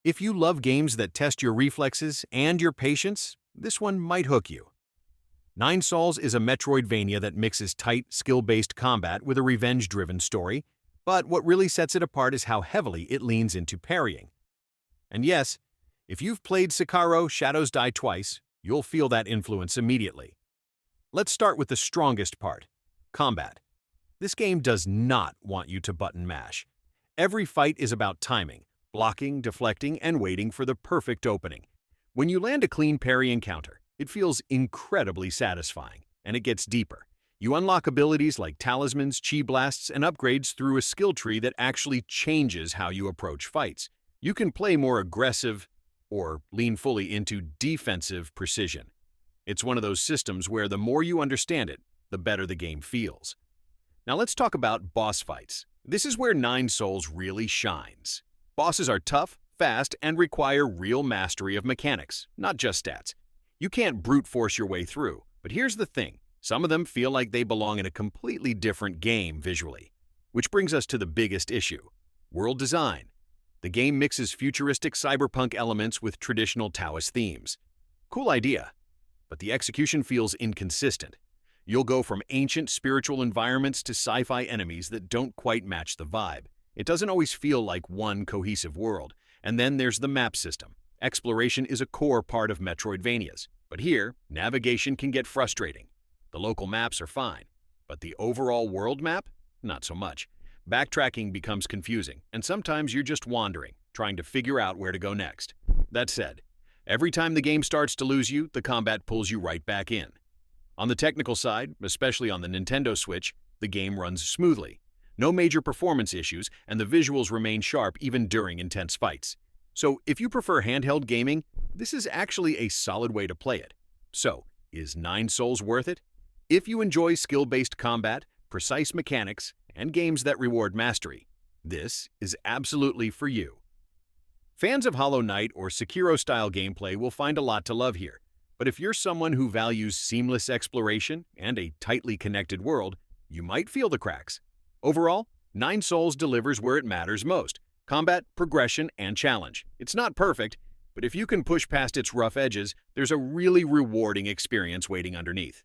If you love games that test your reflexes and your patience, this one might hook you. Nine Sols is a Metroidvania that mixes tight, skill-based combat with a revenge-driven story, but what really sets it apart is how heavily it leans into parrying. And yes, if you've played Sekiro: Shadows Die Twice, you'll feel that influence immediately. Let's start with the strongest part: combat. This game does not want you to button mash. Every fight is about timing, blocking, deflecting, and waiting for the perfect opening. When you land a clean parry encounter, it feels incredibly satisfying, and it gets deeper. You unlock abilities like talismans, chi blasts, and upgrades through a skill tree that actually changes how you approach fights. You can play more aggressive or lean fully into defensive precision. It's one of those systems where the more you understand it, the better the game feels. Now let's talk about boss fights. This is where Nine Sols really shines. Bosses are tough, fast, and require real mastery of mechanics, not just stats. You can't brute force your way through, but here's the thing. Some of them feel like they belong in a completely different game visually. Which brings us to the biggest issue: world design. The game mixes futuristic cyberpunk elements with traditional Taoist themes. Cool idea, but the execution feels inconsistent. You'll go from ancient spiritual environments to sci-fi enemies that don't quite match the vibe. It doesn't always feel like one cohesive world. And then there's the map system. Exploration is a core part of Metroidvanias, but here, navigation can get frustrating. The local maps are fine, but the overall world map? Not so much. Backtracking becomes confusing, and sometimes you're just wandering, trying to figure out where to go next. That said, every time the game starts to lose you, the combat pulls you right back in. On the technical side, especially on the Nintendo Switch, the game runs smoothly. No major performance issues, and the visuals remain sharp even during intense fights. So if you prefer handheld gaming, this is actually a solid way to play it. So, is Nine Sols worth it? If you enjoy skill-based combat, precise mechanics, and games that reward mastery, this is absolutely for you. Fans of Hollow Knight or Sekiro-style gameplay will find a lot to love here. But if you're someone who values seamless exploration and a tightly connected world, you might feel the cracks. Overall, Nine Sols delivers where it matters most: combat, progression, and challenge. It's not perfect, but if you can push past its rough edges, there's a really rewarding experience waiting underneath.